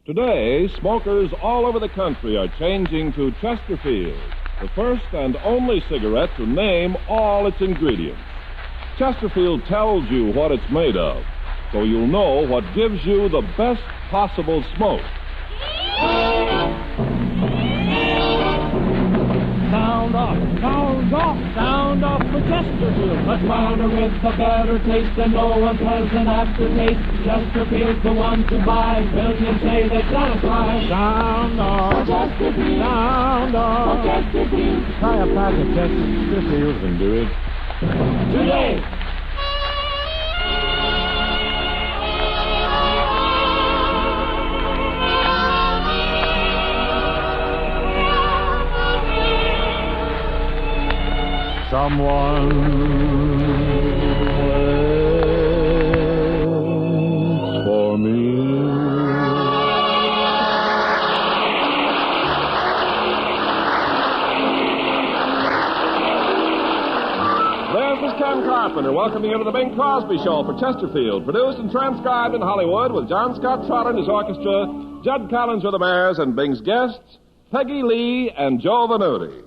Today, smokers all over the country are changing to Chesterfield, the first and only cigarette to name all its ingredients. Chesterfield tells you what it's made of, so you'll know what gives you the best possible smoke. Sound off, sound off, sound off for Chesterfield. Much louder with a better taste and no unpleasant aftertaste. Chesterfield's the one to buy. Millions say they satisfy. Sound off, for Chesterfield. Sound off, for Chesterfield. Try a pack of Chesterfields and do it today. Someone waits for me. This is Ken Carpenter welcoming you to the Bing Crosby Show for Chesterfield, produced and transcribed in Hollywood with John Scott Trotter and his orchestra, Judd Collins with the Bears, and Bing's guests, Peggy Lee and Joe Venuti.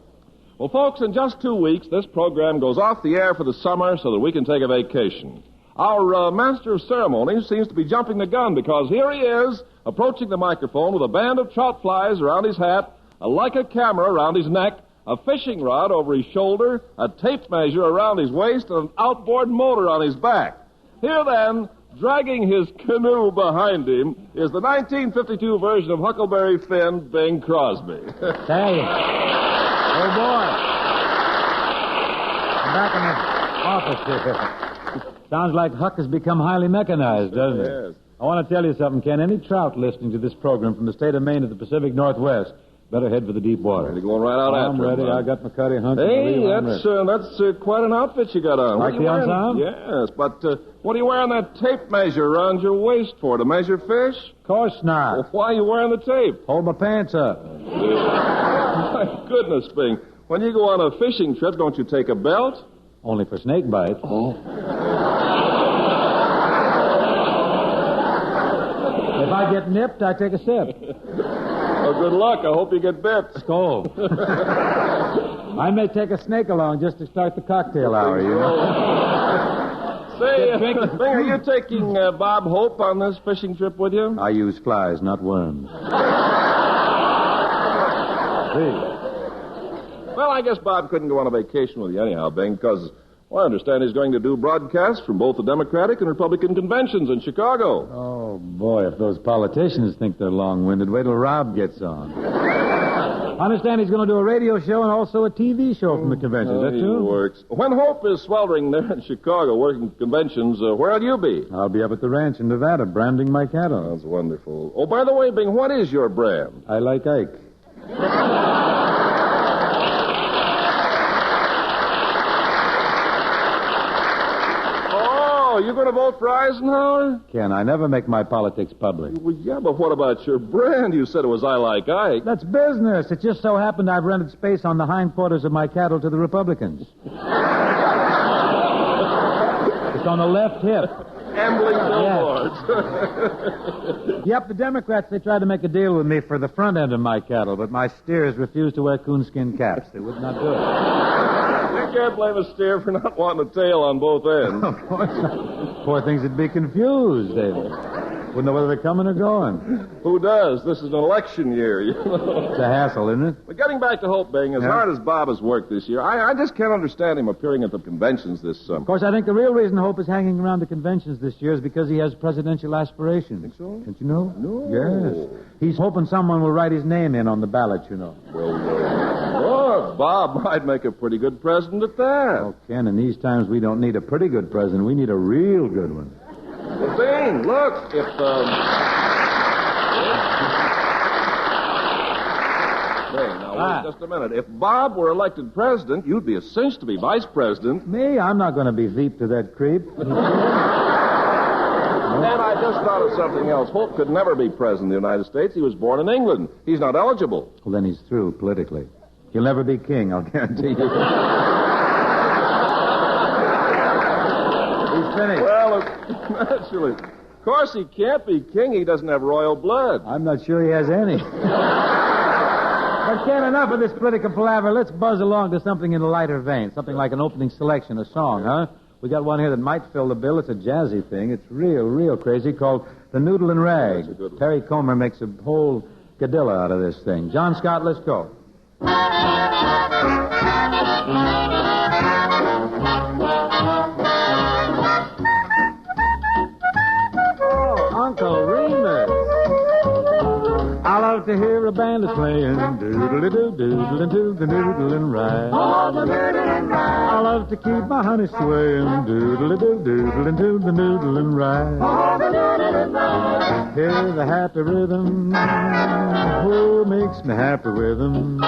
Well, folks, in just 2 weeks, this program goes off the air for the summer so that we can take a vacation. Our master of ceremonies seems to be jumping the gun because here he is, approaching the microphone with a band of trout flies around his hat, a Leica camera around his neck, a fishing rod over his shoulder, a tape measure around his waist, and an outboard motor on his back. Here, then, dragging his canoe behind him, is the 1952 version of Huckleberry Finn, Bing Crosby. Say, oh, boy. I'm back in the office here. Sounds like Huck has become highly mechanized, doesn't it? Yes. I want to tell you something, Ken. Any trout listening to this program from the state of Maine to the Pacific Northwest better head for the deep water. You're going right out I'm after ready. him, I got my cutty hunch. Hey, that's quite an outfit you got on. Like the ensemble? Yes, but what are you wearing that tape measure around your waist for? To measure fish? Of course not. Well, why are you wearing the tape? Hold my pants up. My goodness, Bing. When you go on a fishing trip, don't you take a belt? Only for snake bites. Oh. If I get nipped, I take a sip. Well, good luck. I hope you get bit. Skull. I may take a snake along just to start the cocktail hour, you know. Say, Bing, are you taking Bob Hope on this fishing trip with you? I use flies, not worms. Please. Well, I guess Bob couldn't go on a vacation with you anyhow, Bing, because I understand he's going to do broadcasts from both the Democratic and Republican conventions in Chicago. Oh, boy, if those politicians think they're long-winded, wait till Rob gets on. I understand he's going to do a radio show and also a TV show from the convention. Is that He true? works. When Hope is sweltering there in Chicago working conventions, where'll you be? I'll be up at the ranch in Nevada branding my cattle. That's wonderful. Oh, by the way, Bing, what is your brand? I like Ike. Oh, you going to vote for Eisenhower? Ken, I never make my politics public. Well, yeah, but what about your brand? You said it was I Like Ike. That's business. It just so happened I've rented space on the hindquarters of my cattle to the Republicans. It's on the left hip. Ambling billboards. Yep, the Democrats, they tried to make a deal with me for the front end of my cattle, but my steers refused to wear coonskin caps. They would not do it. You can't blame a steer for not wanting a tail on both ends. Of course not. Poor things would be confused. They wouldn't know whether they're coming or going. Who does? This is an election year, you know. It's a hassle, isn't it? But getting back to Hope, Bing, as hard as Bob has worked this year, I just can't understand him appearing at the conventions this summer. Of course, I think the real reason Hope is hanging around the conventions this year is because he has presidential aspirations. Think so? Don't you know? No. Yes. He's hoping someone will write his name in on the ballot, you know. Well, Bob might make a pretty good president at that. Oh, Ken, in these times we don't need a pretty good president. We need a real good one. Well, Bing, look, if, Bing, now wait just a minute. If Bob were elected president, you'd be a cinch to be vice president. Me? I'm not going to be veep to that creep. And I just thought of something else. Hope could never be president of the United States. He was born in England. He's not eligible. Well, then he's through politically. He'll never be king, I'll guarantee you. He's finished. Well, naturally. Of course he can't be king. He doesn't have royal blood. I'm not sure he has any. But, Ken, enough of this political palaver. Let's buzz along to something in a lighter vein, something like an opening selection, a song, huh? We got one here that might fill the bill. It's a jazzy thing. It's real crazy, called The Noodle and Rag. Perry Como makes a whole gadilla out of this thing. John Scott, let's go. Uncle Remus. I love to hear a band is playing doodle-doo-doodle the noodle and rag. Oh, the noodle and rag. I love to keep my honey swaying doodle-doo-doodle the noodle and rag. Oh, the noodle and rag. Hear the happy rhythm, oh, makes me happy with them.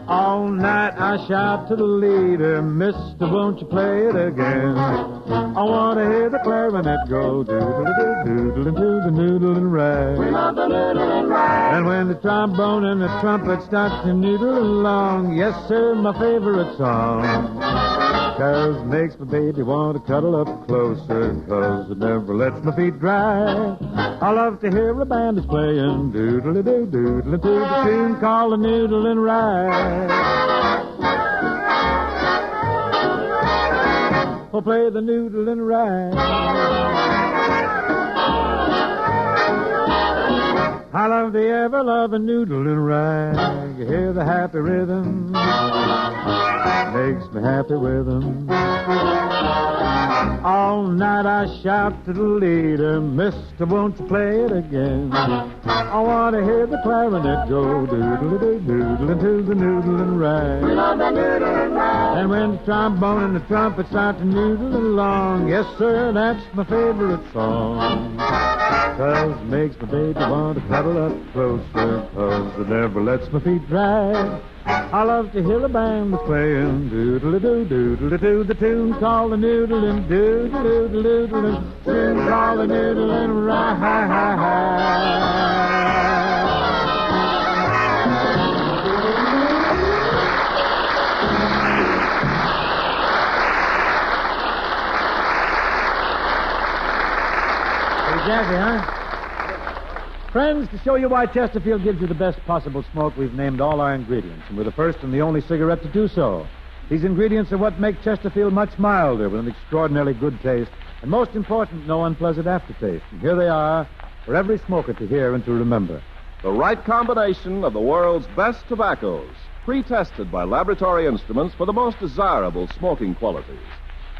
All night I shout to the leader, Mister, won't you play it again? I want to hear the clarinet go doodle-doo-doodle the noodle and rag. We love the noodle and rag. And when the trombone and the trumpet start to noodle along, yes, sir, my favorite song. 'Cause it makes my baby want to cuddle up closer, 'cause it never lets my feet dry. I love to hear a band is playing doodle-doo-doodle the tune called the noodle and rag. Oh, play the noodle and rag. I love the ever-loving noodle and rag. You hear the happy rhythm, makes me happy with them. All night I shout to the leader, Mister, won't you play it again? I want to hear the clarinet go doodle-doo-doodle into the noodle and rag. We love the noodle and rag. And when the trombone and the trumpet start to noodle along, yes, sir, that's my favorite song. 'Cause it makes my baby want to cuddle up closer, 'cause it never lets my feet drag. I love to hear a band that's playing doodle-doo-doodle-doo, the tune called the noodle and doodle-doodle-doodle, and tune called the noodle and rag. Jazzy, huh? Friends, to show you why Chesterfield gives you the best possible smoke, we've named all our ingredients, and we're the first and the only cigarette to do so. These ingredients are what make Chesterfield much milder, with an extraordinarily good taste, and most important, no unpleasant aftertaste. And here they are for every smoker to hear and to remember. The right combination of the world's best tobaccos, pre-tested by laboratory instruments for the most desirable smoking qualities.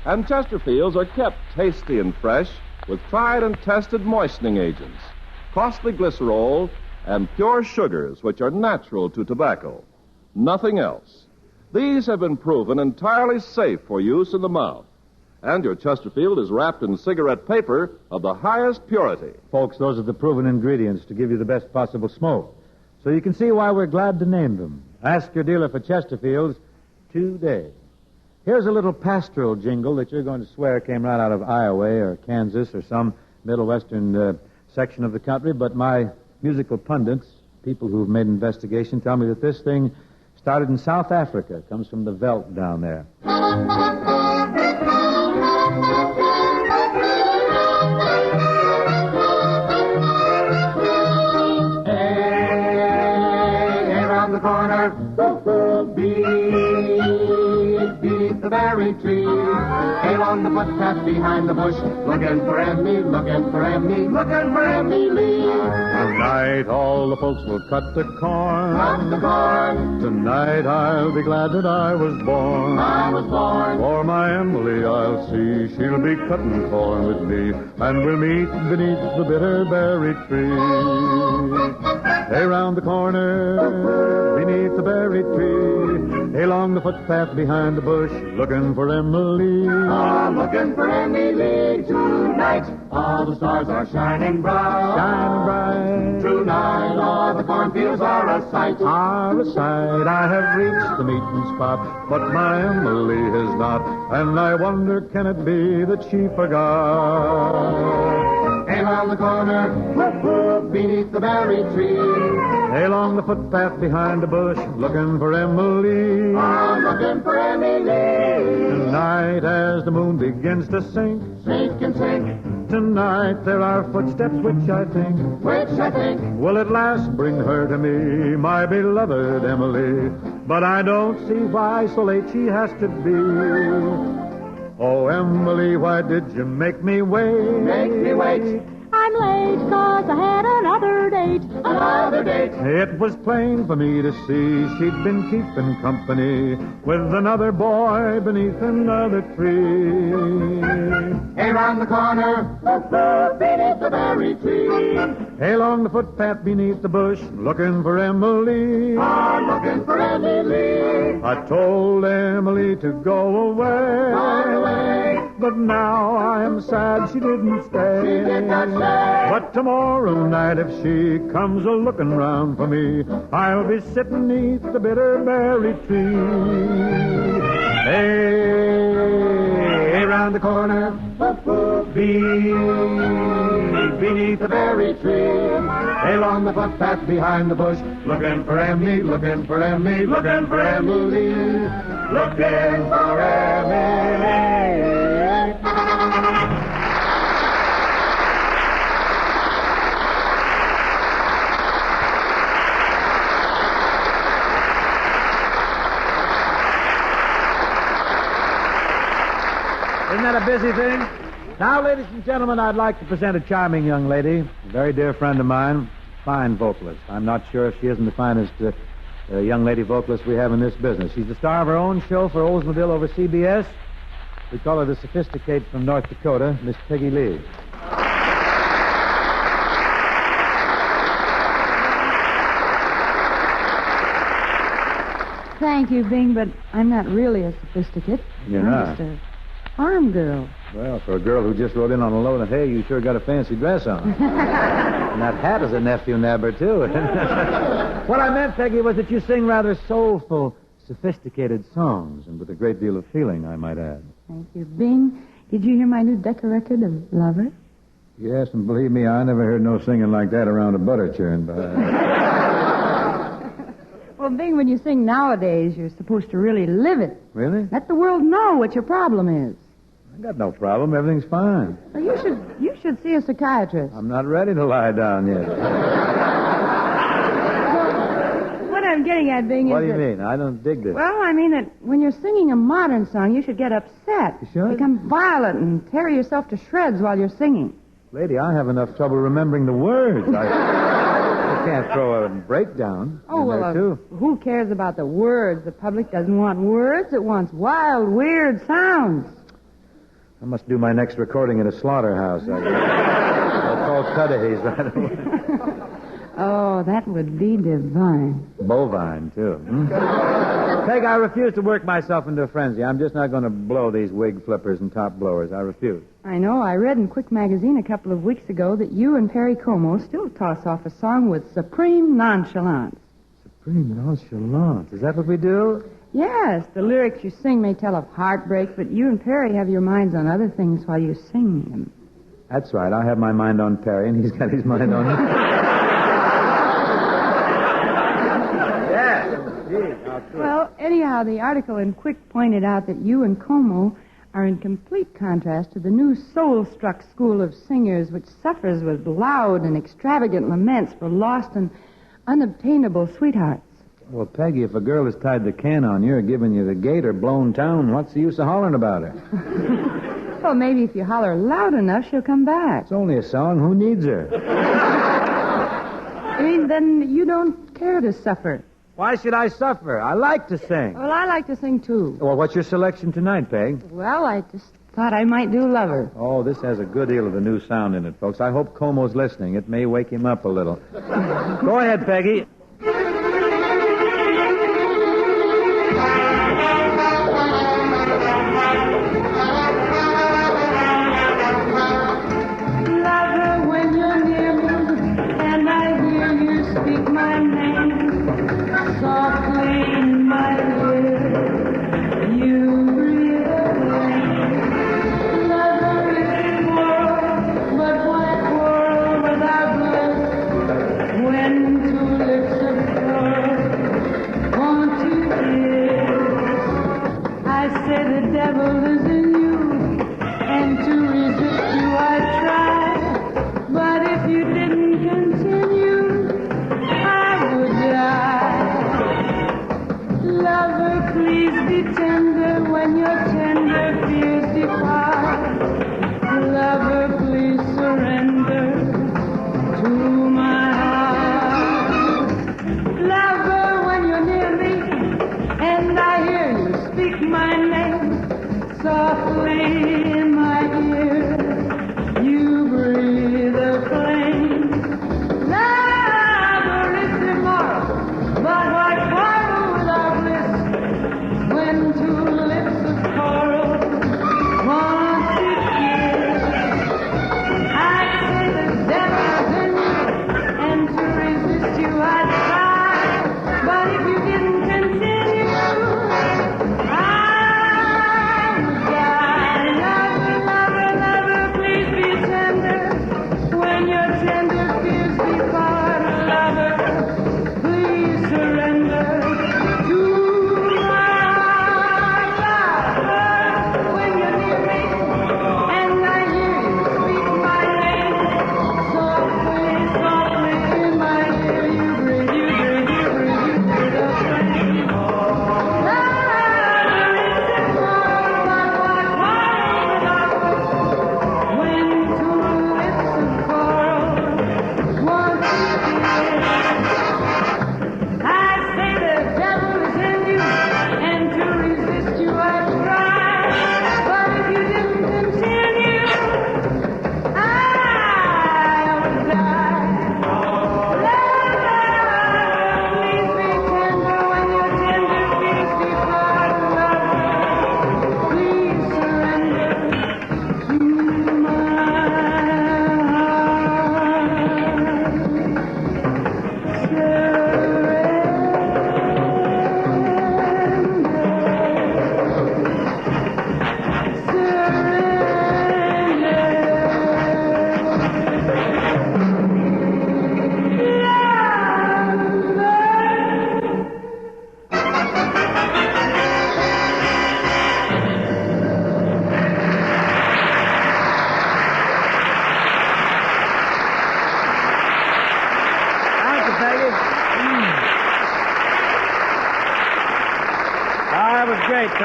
And Chesterfields are kept tasty and fresh with tried and tested moistening agents, costly glycerol, and pure sugars which are natural to tobacco. Nothing else. These have been proven entirely safe for use in the mouth. And your Chesterfield is wrapped in cigarette paper of the highest purity. Folks, those are the proven ingredients to give you the best possible smoke. So you can see why we're glad to name them. Ask your dealer for Chesterfields today. Here's a little pastoral jingle that you're going to swear came right out of Iowa or Kansas or some Middle Western section of the country, but my musical pundits, people who've made investigation, tell me that this thing started in South Africa. It comes from the veldt down there. Hey, around the corner, beat the berry tree. Hail on the footpath behind the bush, looking for Emmy, looking for Emmy, looking for Emmy Lee. Tonight all the folks will cut the corn. Cut the corn. Tonight I'll be glad that I was born. I was born. For my Emily I'll see, she'll be cutting corn with me, and we'll meet beneath the bitter berry tree. Hey, round the corner, beneath the berry tree, hey, along the footpath behind the bush, looking for Emily. Oh, looking for Emmy Lee tonight. All the stars are shining bright. Shining bright. Tonight all the cornfields are a sight. Are a sight. I have reached the meeting spot, but my Emily has not, and I wonder, can it be that she forgot? Hey, round the corner, whoop, whoop, beneath the berry tree. Hey, along the footpath behind the bush, looking for Emily. Oh, looking for Emily. Tonight as the moon begins to sink, Sink and sink. tonight there are footsteps which I think will at last bring her to me, my beloved Emily. But I don't see why so late she has to be. Oh, Emily, why did you make me wait? Make me wait. I'm late 'cause I had another date. It was plain for me to see she'd been keeping company with another boy beneath another tree. Hey, round the corner, beneath the berry tree. Hey, along the footpath beneath the bush, looking for Emily. Looking for Emily. I told Emily to go away. But now I am sad she didn't stay. She did not stay. But tomorrow night if she comes a-looking round for me, I'll be sitting neath the bitter berry tree. Hey, round the corner, beneath the berry tree. Hey, along the footpath behind the bush, looking for Emily, looking for Emily, looking for Emily, looking for Emily. Isn't that a busy thing? Now, ladies and gentlemen, I'd like to present a charming young lady, a very dear friend of mine, fine vocalist. I'm not sure if she isn't the finest young lady vocalist we have in this business. She's the star of her own show for Oldsmobile over CBS. We call her the sophisticate from North Dakota, Miss Peggy Lee. Thank you, Bing, but I'm not really a sophisticate. You're I'm not? just a farm girl. Well, for a girl who just rode in on a load of hay, you sure got a fancy dress on. And that hat is a nephew nabber, too. What I meant, Peggy, was that you sing rather soulful, sophisticated songs, and with a great deal of feeling, I might add. Thank you, Bing. Did you hear my new Decca record of Lover? Yes, and believe me, I never heard no singing like that around a butter churn. Well, Bing, when you sing nowadays, you're supposed to really live it. Really? Let the world know what your problem is. I got no problem. Everything's fine. Well, you should see a psychiatrist. I'm not ready to lie down yet. What I'm getting at, Bing, What is do you that... mean? I don't dig this. Well, I mean that when you're singing a modern song, you should get upset. You should? Become violent and tear yourself to shreds while you're singing. Lady, I have enough trouble remembering the words. I can't throw a breakdown in there, too. Who cares about the words? The public doesn't want words. It wants wild, weird sounds. I must do my next recording at a slaughterhouse. I'll call Cudahy's right away. Oh, that would be divine. Bovine, too. Peg, I refuse to work myself into a frenzy. I'm just not going to blow these wig flippers and top blowers. I refuse. I know. I read in Quick Magazine a couple of weeks ago that you and Perry Como still toss off a song with supreme nonchalance. Supreme nonchalance. Is that what we do? Yes. The lyrics you sing may tell of heartbreak, but you and Perry have your minds on other things while you sing them. That's right. I have my mind on Perry, and he's got his mind on me. Well, anyhow, the article in Quick pointed out that you and Como are in complete contrast to the new soul-struck school of singers which suffers with loud and extravagant laments for lost and unobtainable sweethearts. Well, Peggy, if a girl is tied the can on you or giving you the gate or blown town, what's the use of hollering about her? Well, maybe if you holler loud enough, she'll come back. It's only a song. Who needs her? I mean, then you don't care to suffer. Why should I suffer? I like to sing. Well, I like to sing, too. Well, what's your selection tonight, Peg? Well, I just thought I might do Lover. Oh, this has a good deal of the new sound in it, folks. I hope Como's listening. It may wake him up a little. Go ahead, Peggy. Lover, when you're near me, and I hear you speak my name, softly in my ear, you breathe away. Lover is quarrel, but why quarrel without bliss? When two lips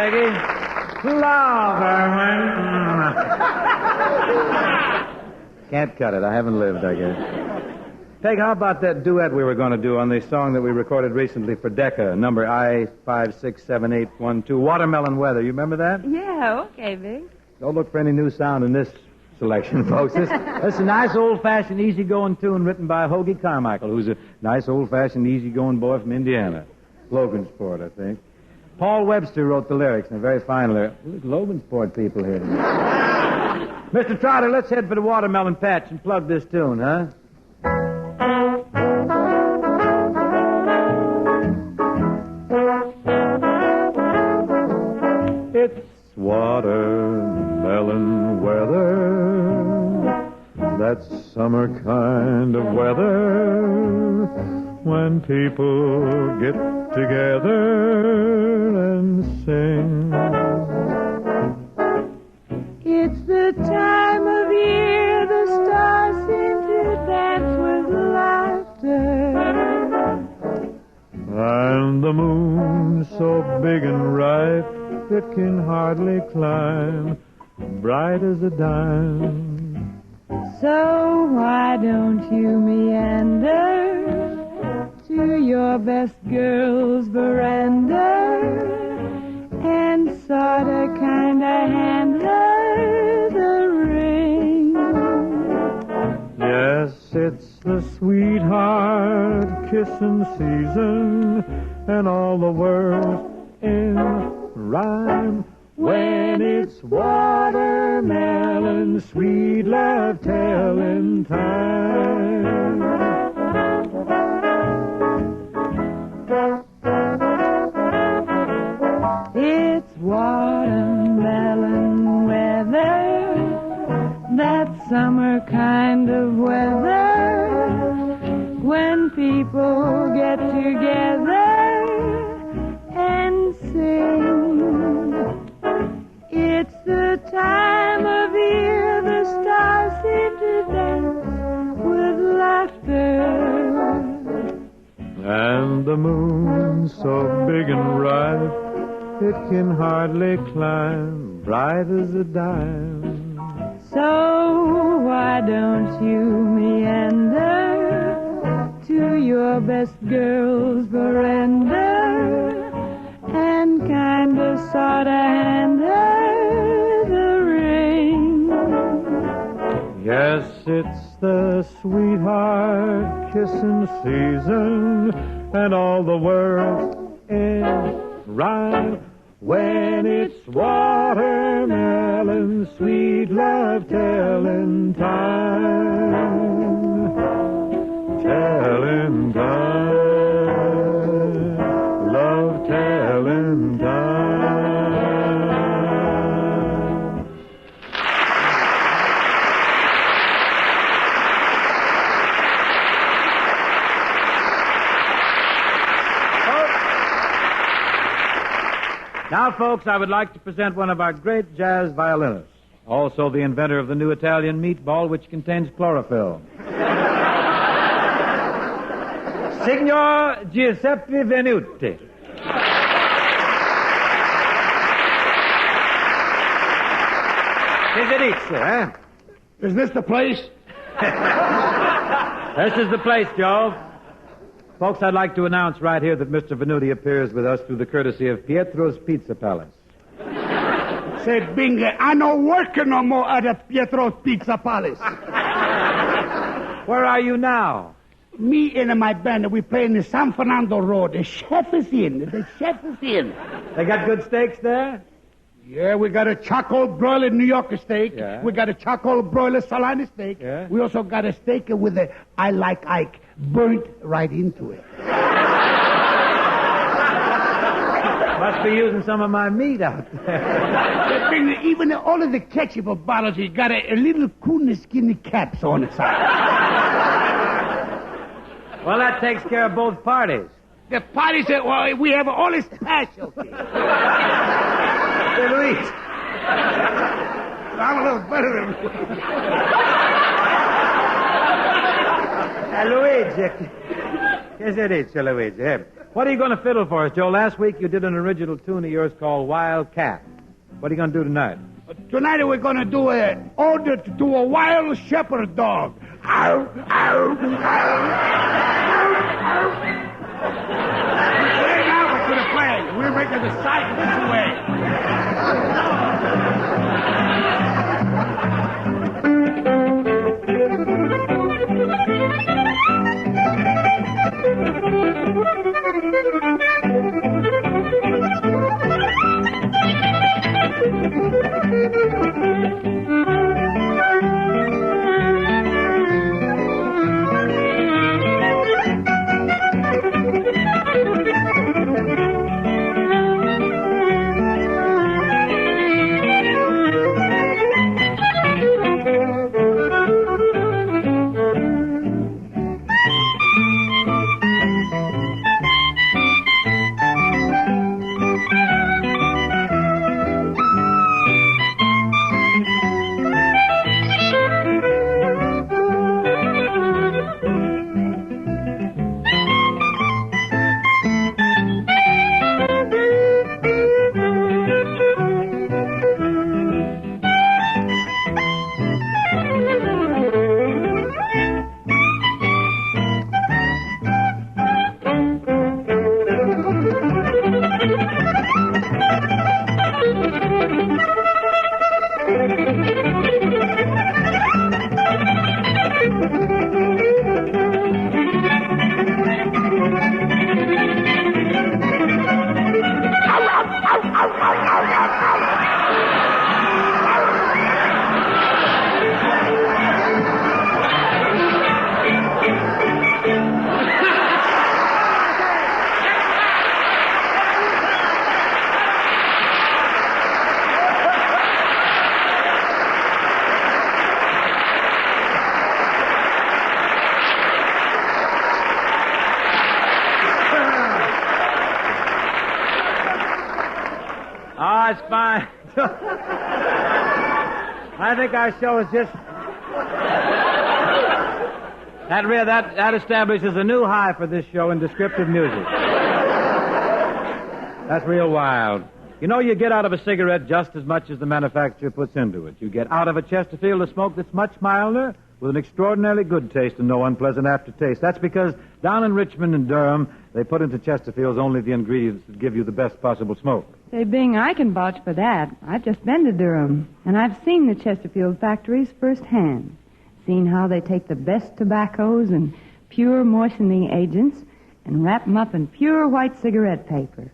Peggy. Louder. Can't cut it. I haven't lived, I guess. Peg, how about that duet we were going to do on the song that we recorded recently for Decca, number I5678112, Watermelon Weather. You remember that? Yeah, okay, Big. Don't look for any new sound in this selection, folks. This is a nice old-fashioned, easy-going tune written by Hoagie Carmichael, who's a nice old-fashioned, easy-going boy from Indiana. Logansport, I think. Paul Webster wrote the lyrics, and a very fine lyric. Look, Logansport people here. Mr. Trotter, let's head for the Watermelon Patch and plug this tune, huh? It's watermelon weather, that summer kind of weather, when people get together and sing. It's the time of year the stars seem to dance with laughter. And the moon so big and ripe it can hardly climb, bright as a dime. So why don't you meander to your best girl's veranda and sorta kinda hand her the ring? Yes, it's the sweetheart kissing season, and all the world's in rhyme. When it's watermelon, sweet love telling time. It's watermelon weather, that summer kind of weather, when people get together and sing. It's the time of year the stars seem to dance with laughter. And the moon so big and ripe it can hardly climb, bright as a dime. So why don't you meander to your best girl's veranda and kinda sorta hand her the ring? Yes, it's the sweetheart kissing season, and all the world's in rhyme. When it's watermelon, sweet love telling time. Telling time. Love telling time. Now, folks, I would like to present one of our great jazz violinists, also the inventor of the new Italian meatball, which contains chlorophyll. Signor Giuseppe Venuti. Is it each, sir, Is this the place? This is the place, Joe. Folks, I'd like to announce right here that Mr. Venuti appears with us through the courtesy of Pietro's Pizza Palace. Say, Bing, I no work no more at the Pietro's Pizza Palace. Where are you now? Me and my band, we play in the San Fernando Road. The chef is in. The chef is in. They got good steaks there? Yeah, we got a charcoal broiler New York steak. Yeah. We got a charcoal broiler Salina steak. Yeah. We also got a steak with a I Like Ike burnt right into it. Must be using some of my meat out there. Bing, even all of the ketchup bottles, you got a little coon skinny caps on the side. Well, that takes care of both parties. The party said, well, we have all this specialty. Hey, Luis. I'm a little better than Luigi. Che si dice, Luigi? What are you going to fiddle for us, Joe? Last week you did an original tune of yours called Wild Cat. What are you going to do tonight? Tonight we're going to do an ode to a wild shepherd dog. Ow, ow, ow, ow. Right now we're going to play. We're making the sight this way. Oh, it's fine. I think our show is just... That establishes a new high for this show in descriptive music. That's real wild. You know, you get out of a cigarette just as much as the manufacturer puts into it. You get out of a Chesterfield a smoke that's much milder, with an extraordinarily good taste and no unpleasant aftertaste. That's because down in Richmond and Durham, they put into Chesterfields only the ingredients that give you the best possible smoke. Say, Bing, I can vouch for that. I've just been to Durham, and I've seen the Chesterfield factories firsthand. Seen how they take the best tobaccos and pure moistening agents and wrap them up in pure white cigarette paper.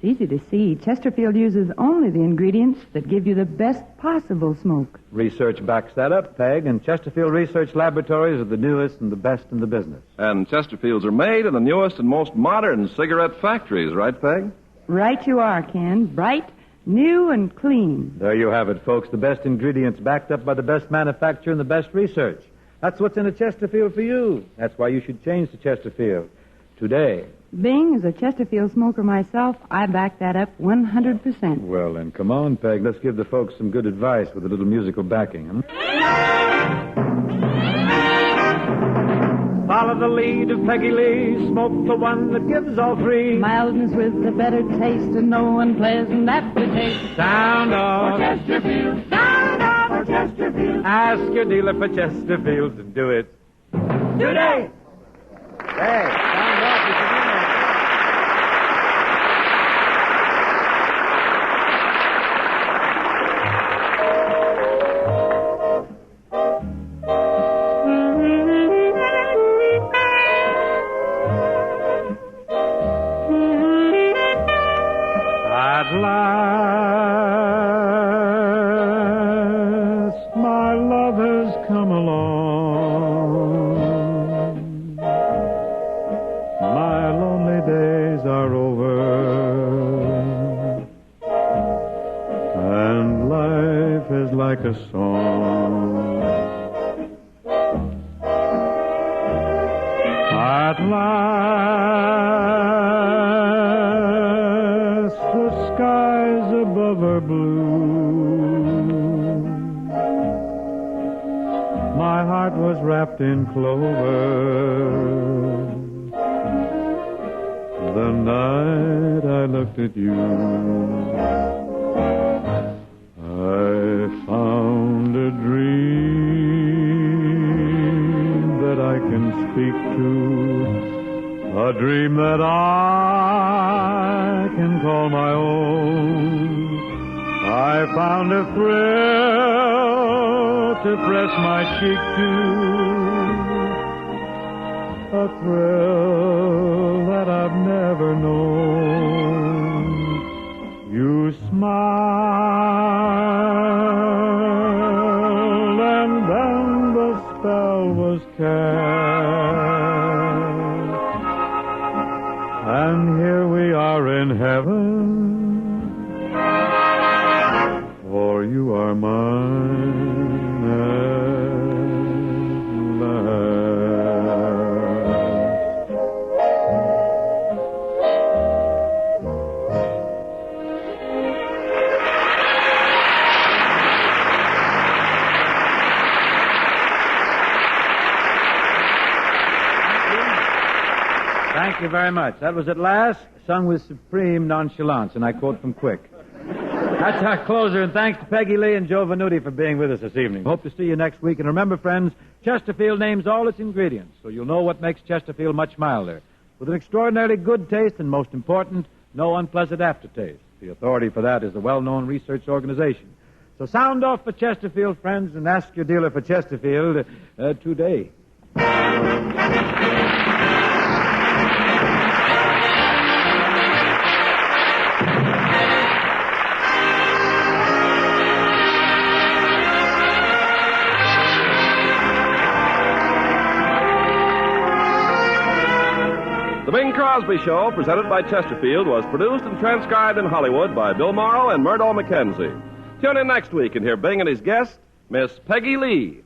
It's easy to see. Chesterfield uses only the ingredients that give you the best possible smoke. Research backs that up, Peg, and Chesterfield Research Laboratories are the newest and the best in the business. And Chesterfields are made in the newest and most modern cigarette factories, right, Peg? Right you are, Ken. Bright, new, and clean. There you have it, folks. The best ingredients backed up by the best manufacturer and the best research. That's what's in a Chesterfield for you. That's why you should change to Chesterfield today. Bing, as a Chesterfield smoker myself, I back that up 100%. Well, then, come on, Peg. Let's give the folks some good advice with a little musical backing. Follow the lead of Peggy Lee. Smoke the one that gives all three. Mildness with a better taste and no unpleasant aftertaste. Sound off. Chesterfield. Sound off for Chesterfield. Ask your dealer for Chesterfield to do it Today. Hey, sound off. You can hear that. At last, my love has come along. My lonely days are over, and life is like a song. At last, the skies above are blue. My heart was wrapped in clover. the night I looked at you. I found a dream that I can speak to, a dream that I can call my own. I found a thrill to press my cheek to, a thrill that I've never known. You smiled, and then the spell was cast, and here we are in heaven, for you are mine at last. Thank you very much. That was At Last, sung with supreme nonchalance, and I quote from Quick. That's our closer, and thanks to Peggy Lee and Joe Venuti for being with us this evening. Hope to see you next week. And remember, friends, Chesterfield names all its ingredients, so you'll know what makes Chesterfield much milder. With an extraordinarily good taste, and most important, no unpleasant aftertaste. The authority for that is the well-known research organization. So sound off for Chesterfield, friends, and ask your dealer for Chesterfield today. The Bing Crosby Show, presented by Chesterfield, was produced and transcribed in Hollywood by Bill Morrow and Murdo McKenzie. Tune in next week and hear Bing and his guest, Miss Peggy Lee.